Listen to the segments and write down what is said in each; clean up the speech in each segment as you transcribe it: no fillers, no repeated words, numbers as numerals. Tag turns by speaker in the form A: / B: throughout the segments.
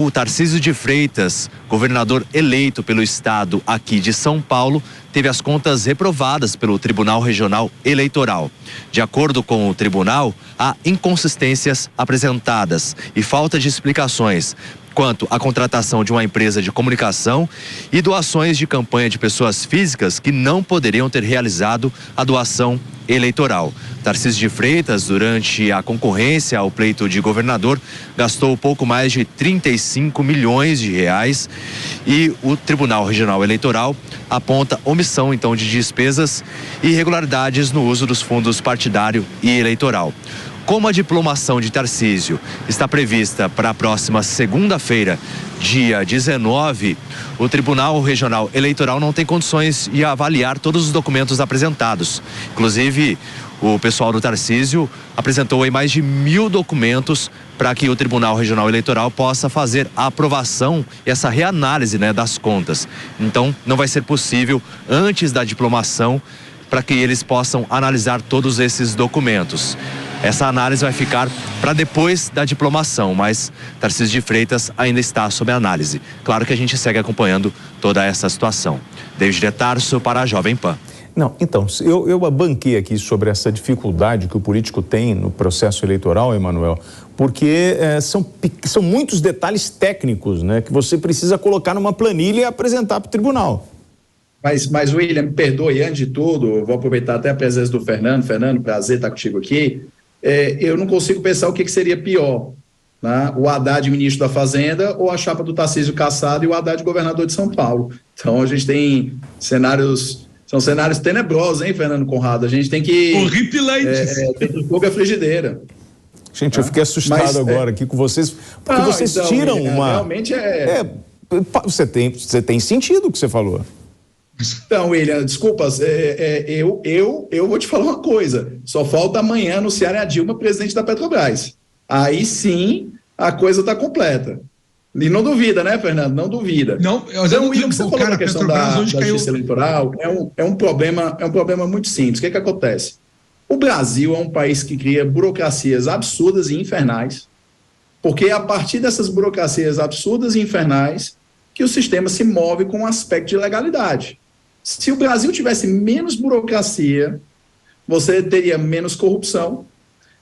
A: O Tarcísio de Freitas, governador eleito pelo estado aqui de São Paulo, teve as contas reprovadas pelo Tribunal Regional Eleitoral. De acordo com o tribunal, há inconsistências apresentadas e falta de explicações quanto à contratação de uma empresa de comunicação e doações de campanha de pessoas físicas que não poderiam ter realizado a doação eleitoral. Tarcísio de Freitas, durante a concorrência ao pleito de governador, gastou pouco mais de 35 milhões de reais e o Tribunal Regional Eleitoral aponta omissão, então, de despesas e irregularidades no uso dos fundos partidário e eleitoral. Como a diplomação de Tarcísio está prevista para a próxima segunda-feira, dia 19, o Tribunal Regional Eleitoral não tem condições de avaliar todos os documentos apresentados. Inclusive, o pessoal do Tarcísio apresentou aí mais de 1.000 documentos para que o Tribunal Regional Eleitoral possa fazer a aprovação e essa reanálise, das contas. Então, não vai ser possível antes da diplomação para que eles possam analisar todos esses documentos. Essa análise vai ficar para depois da diplomação, mas Tarcísio de Freitas ainda está sob análise. Claro que a gente segue acompanhando toda essa situação. David de Tarso para a Jovem Pan.
B: Não, então, eu banquei aqui sobre essa dificuldade que o político tem no processo eleitoral, Emanuel, porque são muitos detalhes técnicos, que você precisa colocar numa planilha e apresentar para o tribunal.
C: Mas, William, me perdoe, antes de tudo, vou aproveitar até a presença do Fernando. Fernando, prazer estar contigo aqui. Eu não consigo pensar o que seria pior, o Haddad, ministro da Fazenda, ou a chapa do Tarcísio Cassado e o Haddad, governador de São Paulo. Então, a gente tem são cenários tenebrosos, hein, Fernando Conrado? A gente tem que...
D: Horripilantes.
C: Ter fogo à frigideira.
B: Gente, eu fiquei assustado agora aqui com vocês, porque vocês então, tiram uma...
C: Realmente
B: você tem sentido o que você falou.
C: Então, William, desculpas, eu vou te falar uma coisa, só falta amanhã anunciar a Dilma presidente da Petrobras. Aí sim a coisa está completa. E não duvida, né, Fernando? Não duvida.
D: Não,
C: então, William, você falou da questão da justiça eleitoral, é um problema muito simples. O que acontece? O Brasil é um país que cria burocracias absurdas e infernais, porque é a partir dessas burocracias absurdas e infernais que o sistema se move com um aspecto de legalidade. Se o Brasil tivesse menos burocracia, você teria menos corrupção,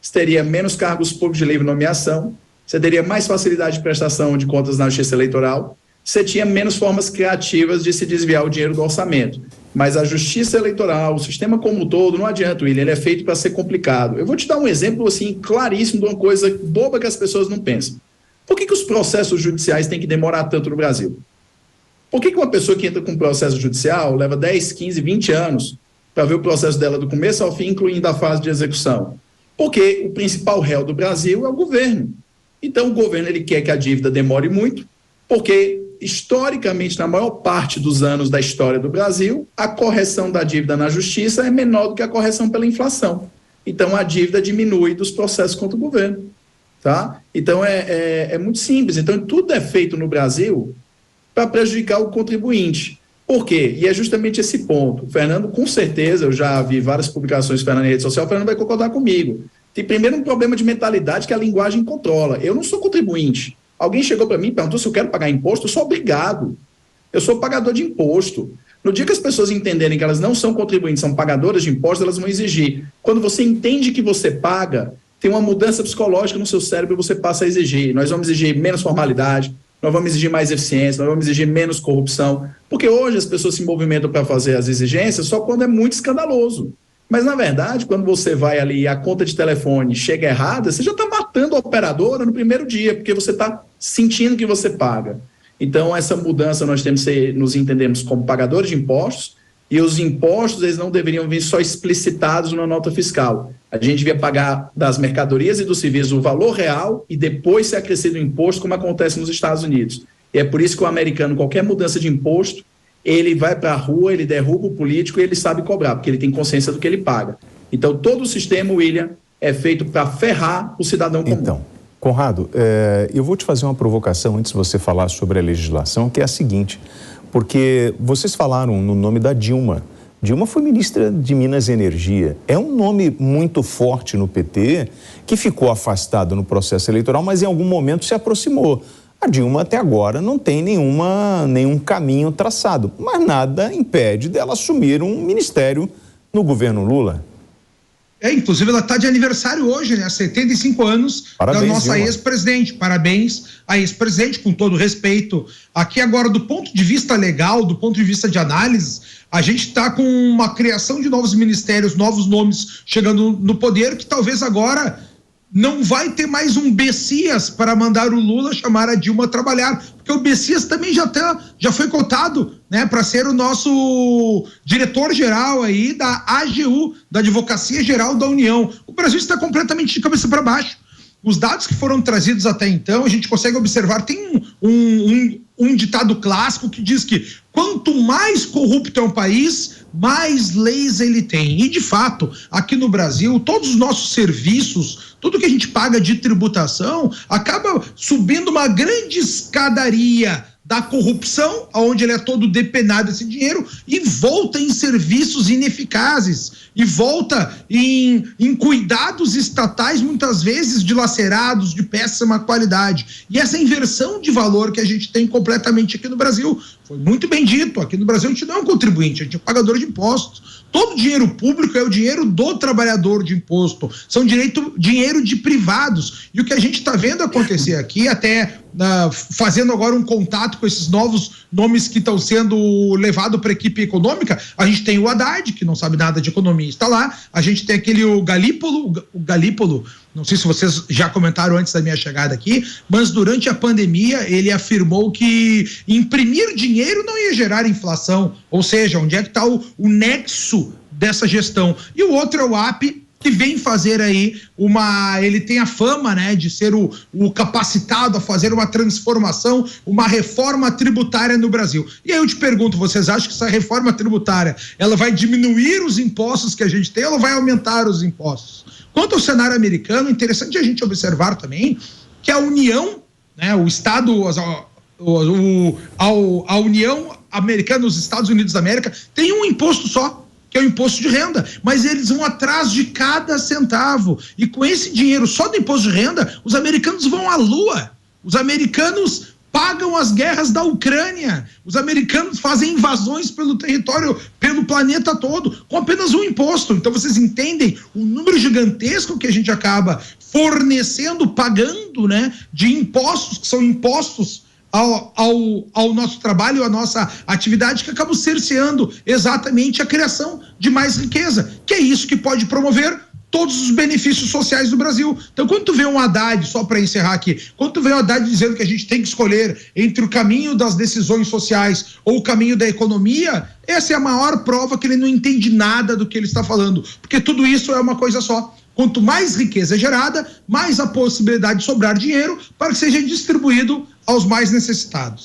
C: você teria menos cargos públicos de livre nomeação, você teria mais facilidade de prestação de contas na justiça eleitoral, você tinha menos formas criativas de se desviar o dinheiro do orçamento. Mas a justiça eleitoral, o sistema como um todo, não adianta, William, ele é feito para ser complicado. Eu vou te dar um exemplo assim, claríssimo de uma coisa boba que as pessoas não pensam. Por que os processos judiciais têm que demorar tanto no Brasil? Por que uma pessoa que entra com um processo judicial leva 10, 15, 20 anos para ver o processo dela do começo ao fim, incluindo a fase de execução? Porque o principal réu do Brasil é o governo. Então, o governo ele quer que a dívida demore muito, porque, historicamente, na maior parte dos anos da história do Brasil, a correção da dívida na justiça é menor do que a correção pela inflação. Então, a dívida diminui dos processos contra o governo. Tá? Então, é muito simples. Então, tudo é feito no Brasil para prejudicar o contribuinte. Por quê? E é justamente esse ponto. O Fernando, com certeza, eu já vi várias publicações do Fernando na rede social, o Fernando vai concordar comigo. Tem primeiro um problema de mentalidade que a linguagem controla. Eu não sou contribuinte. Alguém chegou para mim e perguntou se eu quero pagar imposto, eu sou obrigado. Eu sou pagador de imposto. No dia que as pessoas entenderem que elas não são contribuintes, são pagadoras de impostos, elas vão exigir. Quando você entende que você paga, tem uma mudança psicológica no seu cérebro e você passa a exigir. Nós vamos exigir menos formalidade, nós vamos exigir mais eficiência, nós vamos exigir menos corrupção, porque hoje as pessoas se movimentam para fazer as exigências só quando é muito escandaloso. Mas, na verdade, quando você vai ali e a conta de telefone chega errada, você já está matando a operadora no primeiro dia, porque você está sentindo que você paga. Então, essa mudança nós temos que nos entendermos como pagadores de impostos, e os impostos eles não deveriam vir só explicitados na nota fiscal. A gente devia pagar das mercadorias e dos serviços o valor real e depois ser acrescido o imposto, como acontece nos Estados Unidos. E é por isso que o americano, qualquer mudança de imposto, ele vai para a rua, ele derruba o político e ele sabe cobrar, porque ele tem consciência do que ele paga. Então, todo o sistema, William, é feito para ferrar o cidadão comum.
B: Então, Conrado, eu vou te fazer uma provocação antes de você falar sobre a legislação, que é a seguinte, porque vocês falaram no nome da Dilma. Dilma foi ministra de Minas e Energia. É um nome muito forte no PT, que ficou afastado no processo eleitoral, mas em algum momento se aproximou. A Dilma até agora não tem nenhum caminho traçado, mas nada impede dela assumir um ministério no governo Lula.
D: Inclusive ela está de aniversário hoje, né? 75 anos. Parabéns, da nossa ex-presidente. Parabéns à ex-presidente, com todo respeito. Aqui agora, do ponto de vista legal, do ponto de vista de análise, a gente está com uma criação de novos ministérios, novos nomes chegando no poder, que talvez agora não vai ter mais um Bessias para mandar o Lula chamar a Dilma a trabalhar, porque o Bessias também já foi cotado, né, para ser o nosso diretor-geral aí da AGU, da Advocacia Geral da União. O Brasil está completamente de cabeça para baixo. Os dados que foram trazidos até então, a gente consegue observar, tem um ditado clássico que diz que quanto mais corrupto é um país, mais leis ele tem. E, de fato, aqui no Brasil, todos os nossos serviços, tudo que a gente paga de tributação, acaba subindo uma grande escadaria da corrupção, onde ele é todo depenado esse dinheiro, e volta em serviços ineficazes, e volta em cuidados estatais, muitas vezes dilacerados, de péssima qualidade. E essa inversão de valor que a gente tem completamente aqui no Brasil, foi muito bem dito, aqui no Brasil a gente não é um contribuinte, a gente é um pagador de impostos. Todo dinheiro público é o dinheiro do trabalhador de imposto, são dinheiro de privados. E o que a gente está vendo acontecer aqui, até fazendo agora um contato com esses novos nomes que estão sendo levados para a equipe econômica, a gente tem o Haddad, que não sabe nada de economia, está lá, a gente tem o Galípolo, não sei se vocês já comentaram antes da minha chegada aqui, mas durante a pandemia ele afirmou que imprimir dinheiro não ia gerar inflação, ou seja, onde é que está o nexo dessa gestão. E o outro é o AP, que vem fazer aí ele tem a fama, né, de ser o capacitado a fazer uma transformação, uma reforma tributária no Brasil. E aí eu te pergunto, vocês acham que essa reforma tributária, ela vai diminuir os impostos que a gente tem ou ela vai aumentar os impostos? Quanto ao cenário americano, é interessante a gente observar também que a União, né, o Estado, a União Americana, os Estados Unidos da América, tem um imposto só, que é o imposto de renda, mas eles vão atrás de cada centavo, e com esse dinheiro só do imposto de renda, os americanos vão à lua, os americanos pagam as guerras da Ucrânia, os americanos fazem invasões pelo território, pelo planeta todo, com apenas um imposto. Então vocês entendem o número gigantesco que a gente acaba fornecendo, pagando, né, de impostos, que são impostos ao nosso trabalho, à nossa atividade, que acabam cerceando exatamente a criação de mais riqueza, que é isso que pode promover todos os benefícios sociais do Brasil. Então, quando tu vê um Haddad, só para encerrar aqui, quando tu vê um Haddad dizendo que a gente tem que escolher entre o caminho das decisões sociais ou o caminho da economia, essa é a maior prova que ele não entende nada do que ele está falando, porque tudo isso é uma coisa só. Quanto mais riqueza é gerada, mais a possibilidade de sobrar dinheiro para que seja distribuído aos mais necessitados.